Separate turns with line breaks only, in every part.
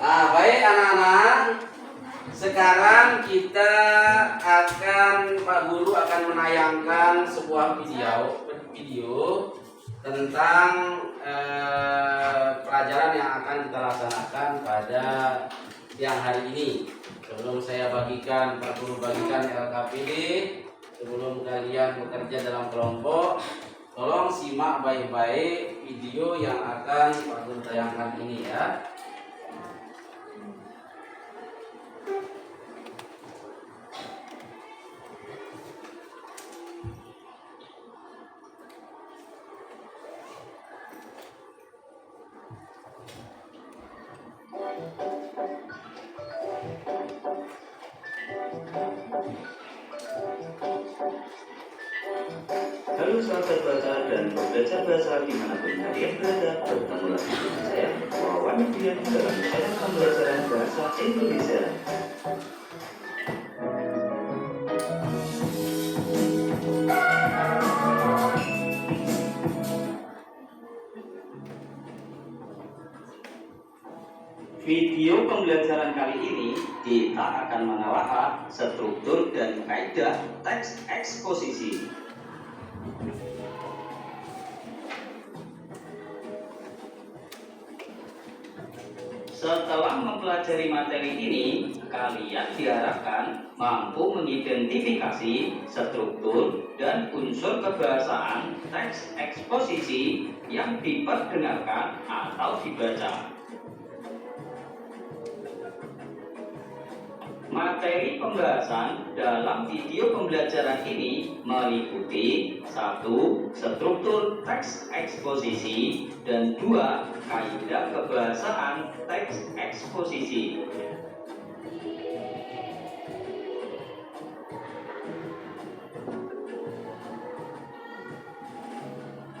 Baik anak-anak, sekarang kita Pak Guru akan menayangkan sebuah video tentang pelajaran yang akan kita laksanakan pada siang hari ini. Sebelum saya bagikan, Pak Guru bagikan LKPD, sebelum kalian bekerja dalam kelompok, tolong simak baik-baik video yang akan Pak Guru tayangkan ini ya.
Halo sahabat baca dan pembaca bahasa dimanapun kalian berada, bertemu lagi dengan saya, Wawan Dian dalam channel pembelajaran bahasa Indonesia. Video pembelajaran kali ini kita akan menelaah struktur dan kaidah teks eksposisi. Setelah mempelajari materi ini, kalian diharapkan mampu mengidentifikasi struktur dan unsur kebahasaan teks eksposisi yang diperdengarkan atau dibaca. Materi pembahasan dalam video pembelajaran ini meliputi 1. Struktur teks eksposisi dan 2. Kaidah kebahasaan teks eksposisi.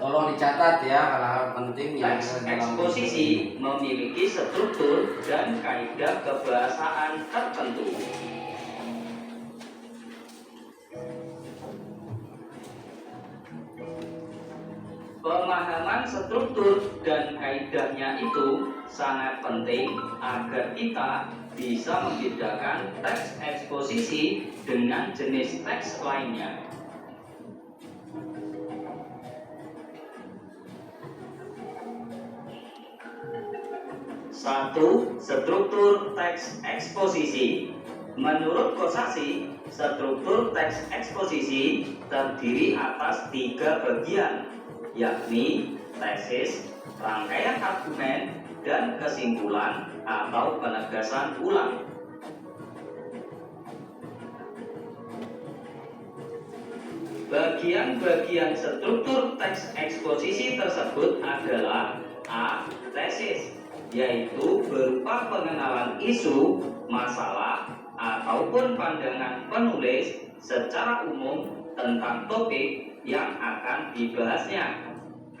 Tolong dicatat ya hal-hal penting yang
Teks eksposisi memiliki struktur dan kaidah kebahasaan tertentu. Pemahaman struktur dan kaidahnya itu sangat penting agar kita bisa membedakan teks eksposisi dengan jenis teks lainnya. 1. Struktur teks eksposisi. Menurut Kosasih, struktur teks eksposisi terdiri atas 3 bagian, yakni tesis, rangkaian argumen, dan kesimpulan atau penegasan ulang. Bagian-bagian struktur teks eksposisi tersebut adalah A. Tesis, yaitu berupa pengenalan isu, masalah, ataupun pandangan penulis secara umum tentang topik yang akan dibahasnya. B.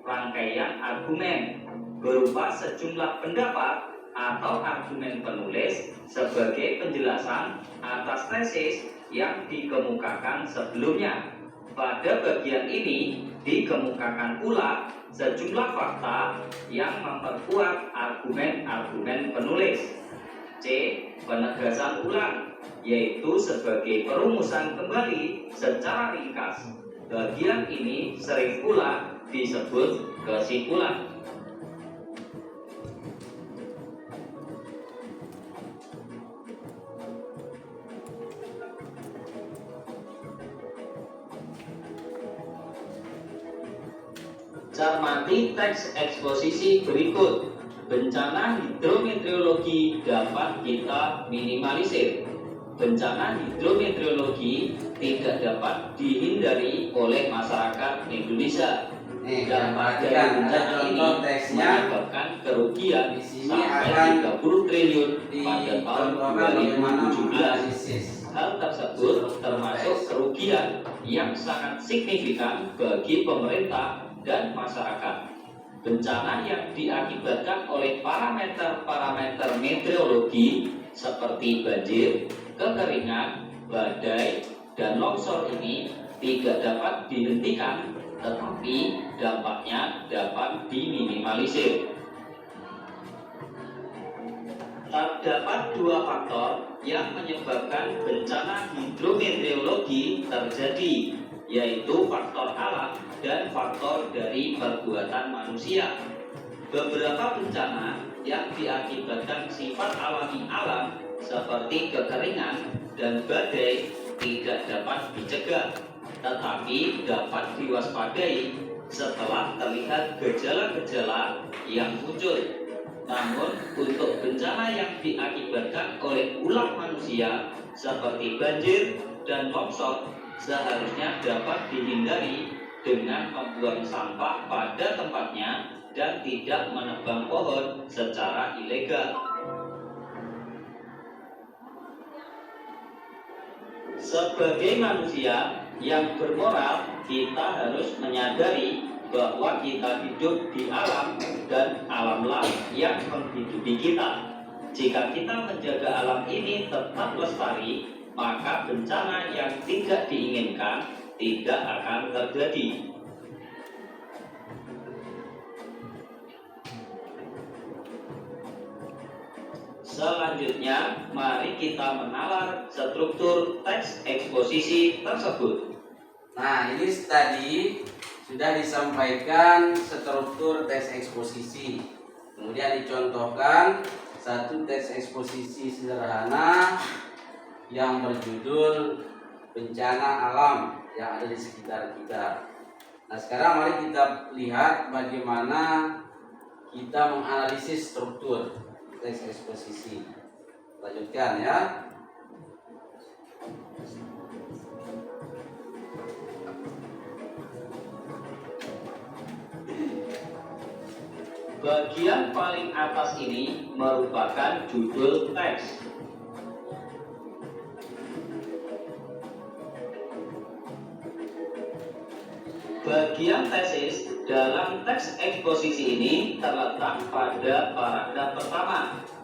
Rangkaian argumen, berupa sejumlah pendapat atau argumen penulis sebagai penjelasan atas tesis yang dikemukakan sebelumnya. Pada bagian ini dikemukakan pula sejumlah fakta yang memperkuat argumen-argumen penulis. C. Penegasan ulang, yaitu sebagai perumusan kembali secara ringkas. Bagian ini sering pula disebut kesimpulan. Cermati teks eksposisi berikut. Bencana hidrometeorologi dapat kita minimalisir. Bencana hidrometeorologi tidak dapat dihindari oleh masyarakat Indonesia. Dampak dari bencana ini menyebabkan kerugian sampai 30 triliun pada tahun 2017. Hal tersebut termasuk kerugian yang sangat signifikan bagi pemerintah dan masyarakat. Bencana yang diakibatkan oleh parameter-parameter meteorologi seperti banjir, kekeringan, badai, dan longsor ini tidak dapat dihentikan, tetapi dampaknya dapat diminimalisir. Terdapat dua faktor yang menyebabkan bencana hidrometeorologi terjadi, yaitu faktor alam dan faktor dari perbuatan manusia. Beberapa bencana yang diakibatkan sifat alami alam seperti kekeringan dan badai tidak dapat dicegah, tetapi dapat diwaspadai setelah terlihat gejala-gejala yang muncul. Namun, untuk bencana yang diakibatkan oleh ulah manusia seperti banjir dan longsor seharusnya dapat dihindari dengan membuang sampah pada tempatnya dan tidak menebang pohon secara ilegal. Sebagai manusia yang bermoral, kita harus menyadari bahwa kita hidup di alam dan alamlah yang menghidupi kita. Jika kita menjaga alam ini tetap lestari, maka bencana yang tidak diinginkan tidak akan terjadi. Selanjutnya, mari kita menalar struktur teks eksposisi tersebut.
Nah, ini tadi sudah disampaikan struktur teks eksposisi. Kemudian dicontohkan satu teks eksposisi sederhana yang berjudul bencana alam yang ada di sekitar kita. Nah, sekarang mari kita lihat bagaimana kita menganalisis struktur teks eksposisi. Lanjutkan ya.
Bagian paling atas ini merupakan judul teks. Bagian tesis dalam teks eksposisi ini terletak pada paragraf pertama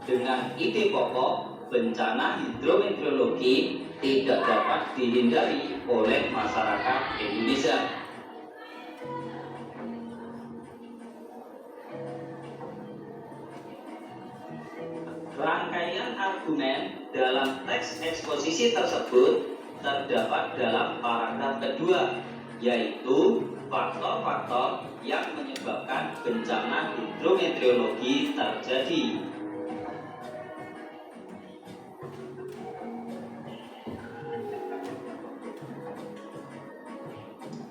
dengan ide pokok bencana hidrometeorologi tidak dapat dihindari oleh masyarakat Indonesia. Rangkaian argumen dalam teks eksposisi tersebut terdapat dalam paragraf kedua, yaitu faktor-faktor yang menyebabkan bencana hidrometeorologi terjadi.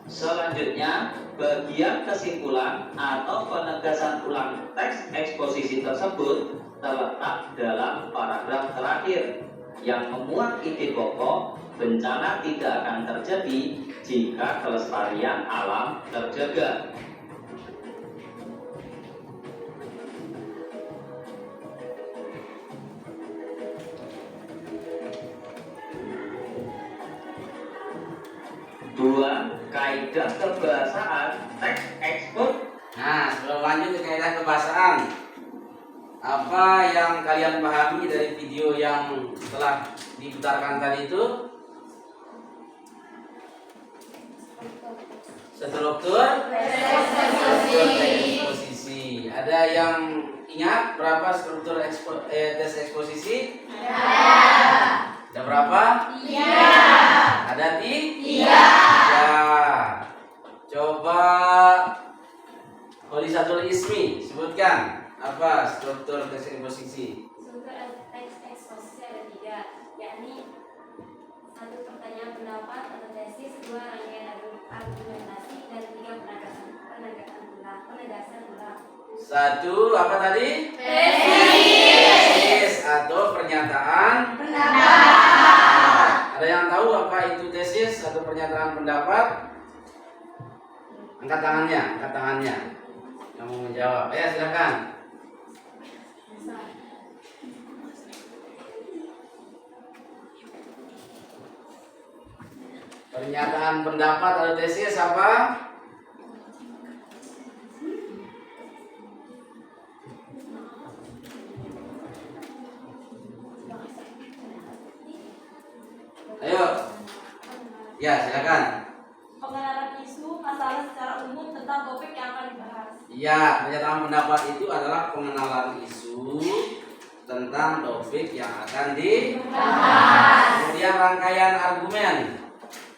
Selanjutnya, bagian kesimpulan atau penegasan ulang teks eksposisi tersebut terletak dalam paragraf terakhir yang memuat ide pokok bencana tidak akan terjadi jika kelestarian alam terjaga. Dua, kaidah kebahasaan teks ekspos.
Nah, sebelum lanjut ke kaidah kebahasaan, apa yang kalian pahami dari video yang telah diputarkan tadi itu? Struktur eksposisi. Ada yang ingat berapa struktur tes eksposisi? Ada berapa? Ada tiga. Coba Kholisatul Ismi sebutkan apa struktur tes eksposisi?
Struktur teks eksposisi ada tiga, yakni satu pertanyaan pendapat atau tesis, dua rangkaian argumentasi, dan tiga penegasan ulang.
Satu apa tadi? Tesis atau pernyataan pendapat. Ada yang tahu apa itu tesis atau pernyataan pendapat? Angkat tangannya. Yang mau menjawab, ya silakan. Pernyataan pendapat atau tesis apa? Ayo. Ya, silakan.
Pengenalan isu masalah secara umum tentang topik yang akan dibahas.
Ya, pernyataan pendapat itu adalah pengenalan isu tentang topik yang akan dibahas. Kemudian rangkaian argumen.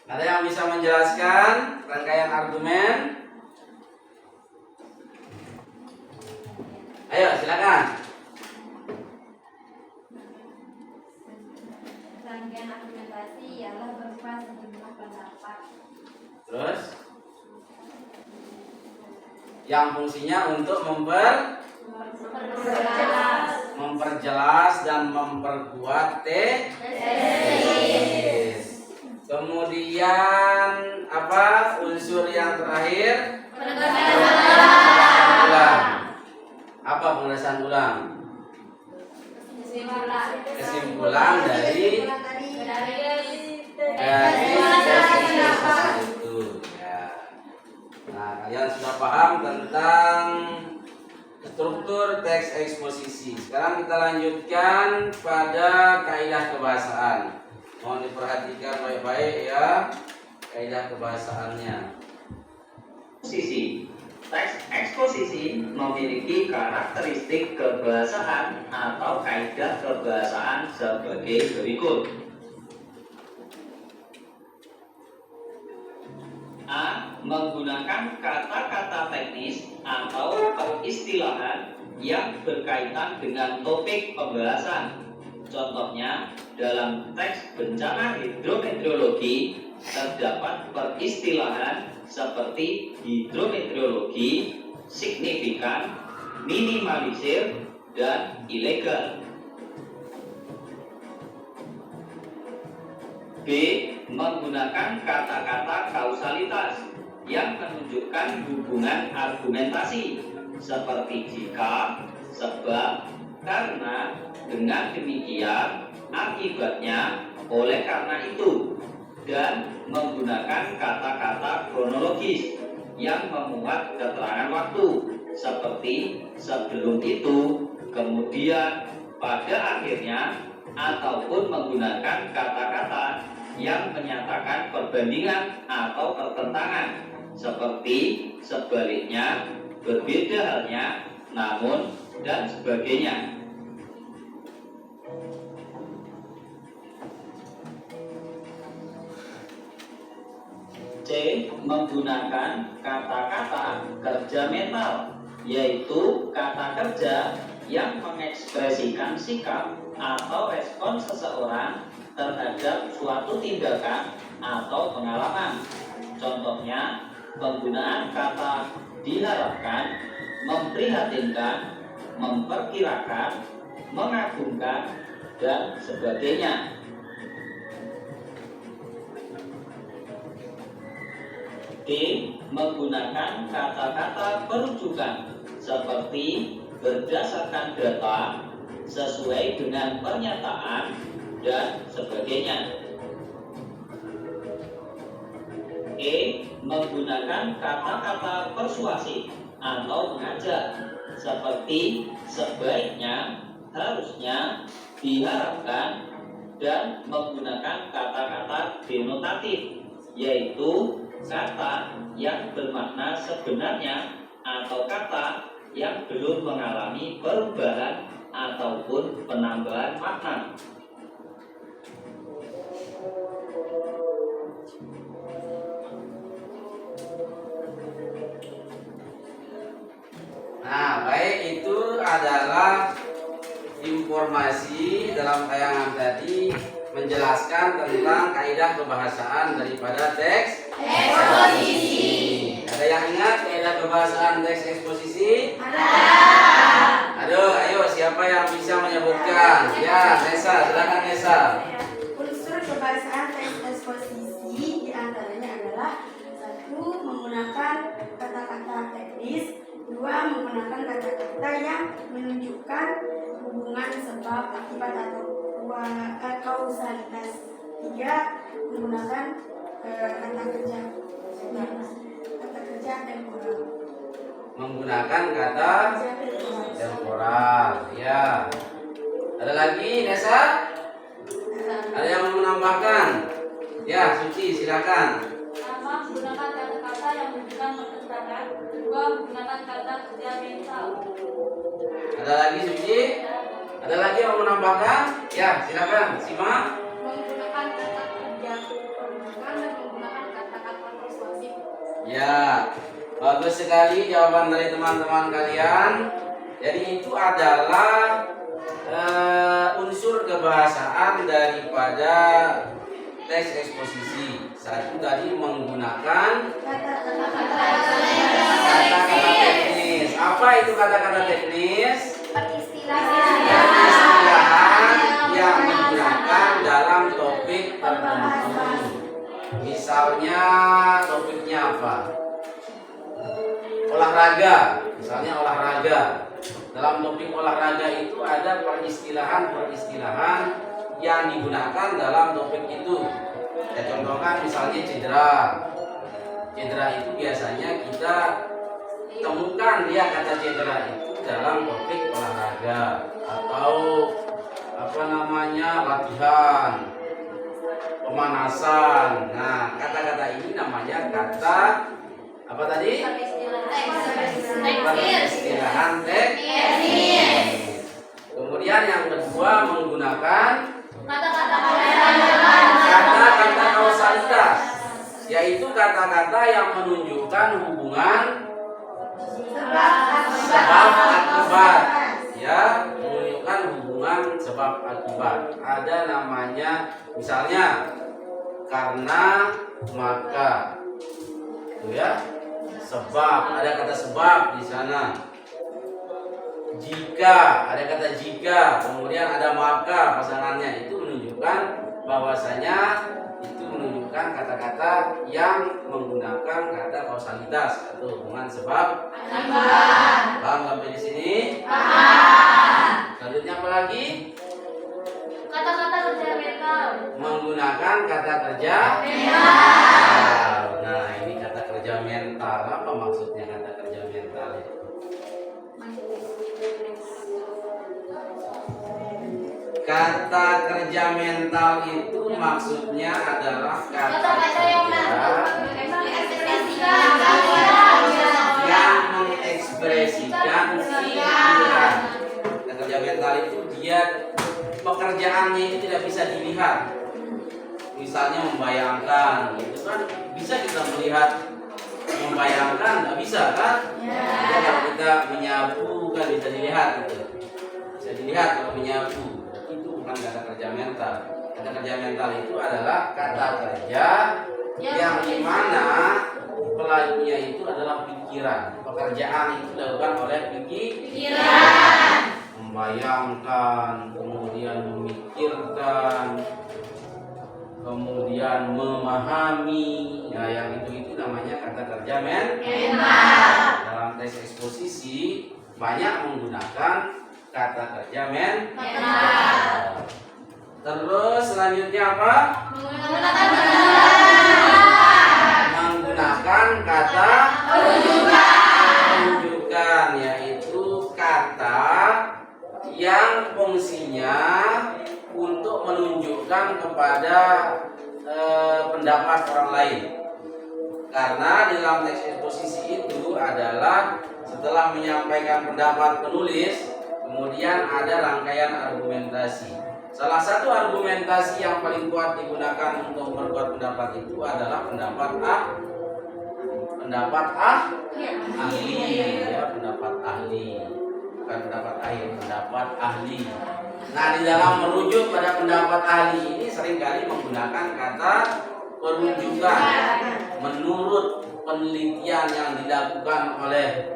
Ada yang bisa menjelaskan rangkaian argumen? Ayo silakan.
Rangkaian argumentasi ialah berupa sejumlah pendapat.
Terus yang fungsinya untuk memperjelas dan memperkuat tesis. Kemudian apa unsur yang terakhir? Penegasan ulang. Apa penegasan ulang? Kesimpulan dari itu ya. Nah, kalian sudah paham tentang struktur teks eksposisi. Sekarang kita lanjutkan pada kaidah kebahasaan. Mohon diperhatikan baik-baik ya kaidah kebahasaannya.
Posisi. Teks eksposisi memiliki karakteristik kebahasaan atau kaidah kebahasaan sebagai berikut. A. Menggunakan kata-kata teknis atau peristilahan yang berkaitan dengan topik pembahasan. Contohnya, dalam teks bencana hidrometeorologi terdapat peristilahan seperti hidrometeorologi, signifikan, minimalisir, dan ilegal. B. Menggunakan kata-kata kausalitas yang menunjukkan hubungan argumentasi seperti jika, sebab, karena, dengan demikian, akibatnya, oleh karena itu, dan menggunakan kata-kata kronologis yang memuat keterangan waktu seperti sebelum itu, kemudian, pada akhirnya, ataupun menggunakan kata-kata yang menyatakan perbandingan atau pertentangan seperti sebaliknya, berbeda halnya, namun, dan sebagainya. C. Menggunakan kata-kata kerja mental, yaitu kata kerja yang mengekspresikan sikap atau respon seseorang terhadap suatu tindakan atau pengalaman. Contohnya, penggunaan kata diharapkan, memprihatinkan, memperkirakan, mengagumkan, dan sebagainya. D. Menggunakan kata-kata perujukan seperti berdasarkan data, sesuai dengan pernyataan, dan sebagainya. E. Menggunakan kata-kata persuasif atau mengajak seperti sebaiknya, harusnya, diharapkan, dan menggunakan kata-kata denotatif, yaitu kata yang bermakna sebenarnya atau kata yang belum mengalami perubahan ataupun penambahan makna.
Nah, baik, itu adalah informasi dalam tayangan tadi menjelaskan tentang kaidah kebahasaan daripada teks eksposisi. Ada yang ingat kaidah kebahasaan teks eksposisi? Aduh, ayo siapa yang bisa menyebutkan? Ya, Nesa, silakan Nesa.
Unsur kebahasaan teks eksposisi diantaranya adalah 1. Menggunakan kata-kata teknis, 2. Menggunakan kata-kata yang menunjukkan hubungan sebab akibat atau kausalitas, 3. Menggunakan kata kerja temporal.
Menggunakan kata temporal, ya. Ada lagi, Nesa? Ada yang mau menambahkan? Ya, Suci, silakan.
Pertama, menggunakan kata-kata yang menunjukkan pertentangan. 2. Menggunakan kata kerja mental.
Ada lagi, Suci? Ada lagi yang mau menambahkan? Ya, silakan. Sima.
Menggunakan kata kerja penunjukan dan menggunakan kata-kata persuasif.
Ya, bagus sekali jawaban dari teman-teman kalian. Jadi itu adalah unsur kebahasaan daripada teks eksposisi. Satu tadi menggunakan kata-kata teknis. Apa itu kata-kata teknis? Peristilahan yang digunakan dalam topik tertentu. Misalnya topiknya apa? Olahraga. Misalnya olahraga. Dalam topik olahraga itu ada peristilahan-peristilahan yang digunakan dalam topik itu. Saya contohkan misalnya cedera. Cedera itu biasanya kita temukan dia kata cedera itu dalam topik olahraga atau apa namanya latihan, pemanasan. Nah, kata-kata ini namanya kata apa tadi? Peristilahan teknis. Kemudian yang kedua menggunakan kata-kata kausalitas, yaitu kata-kata yang menunjukkan hubungan sebab akibat, ya, menunjukkan hubungan sebab akibat. Ada namanya misalnya karena maka, itu ya, sebab, ada kata sebab di sana. Jika, ada kata jika, kemudian ada maka pasangannya, itu menunjukkan bahwasanya itu menunjukkan kata-kata yang menggunakan kata kausalitas atau hubungan sebab akibat. Paham sampai di sini? Paham. Selanjutnya apa lagi?
Kata-kata kerja mental.
Menggunakan kata kerja mental. Nah, ini kata kerja mental. Apa maksudnya kata kerja mental itu? Kata kerja mental itu maksudnya adalah kata-kata yang mengekspresikan pikiran. Kata kerja mental itu dia pekerjaannya itu tidak bisa dilihat. Misalnya membayangkan, gitu kan bisa kita melihat, membayangkan nggak bisa kan? Ya, kalau kita menyapu kan bisa dilihat gitu. Bisa dilihat kalau menyapu. Itu bukan kata kerja mental. Kata kerja mental itu adalah kata kerja yang dimana pelakunya itu adalah pikiran. Pekerjaan itu dilakukan oleh pikiran. Membayangkan, kemudian memikirkan, kemudian memahami. Ya, yang itu namanya kata kerja mental. Dalam teks eksposisi banyak menggunakan kata kerja mental. Terus selanjutnya apa? Menggunakan kata penunjukan, yaitu kata yang fungsinya untuk menunjukkan kepada pendapat orang lain. Karena di dalam teks eksposisi itu adalah setelah menyampaikan pendapat penulis, kemudian ada rangkaian argumentasi. Salah satu argumentasi yang paling kuat digunakan untuk memperkuat pendapat itu adalah pendapat ahli, ya, pendapat ahli, bukan pendapat akhir, pendapat ahli. Nah, di dalam merujuk pada pendapat ahli ini seringkali menggunakan kata penunjukan. Menurut penelitian yang dilakukan oleh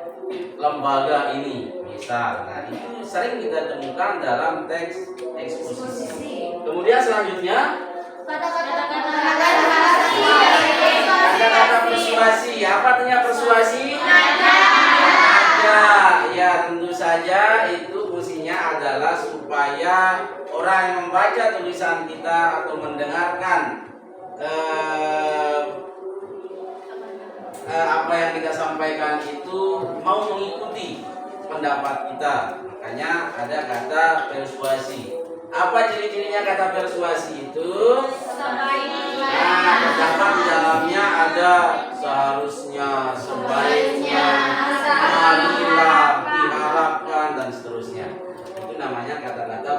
lembaga ini, misal, nah itu sering kita temukan dalam teks eksposisi. Kemudian selanjutnya kata-kata persuasi. Apa artinya persuasi? Ya, tentu saja itu fungsinya adalah supaya orang yang membaca tulisan kita atau mendengarkan apa yang kita sampaikan itu mau mengikuti pendapat kita. Makanya ada kata persuasi. Apa ciri-cirinya kata persuasi itu? Nah, terdapat di dalamnya ada seharusnya, sebaiknya, marilah, diharapkan, dan seterusnya. Itu namanya kata-kata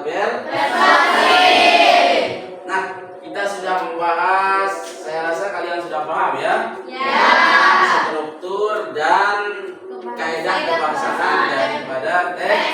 Nah, kita sudah membahas, saya rasa kalian sudah paham ya, struktur dan kaidah kebahasaan daripada teks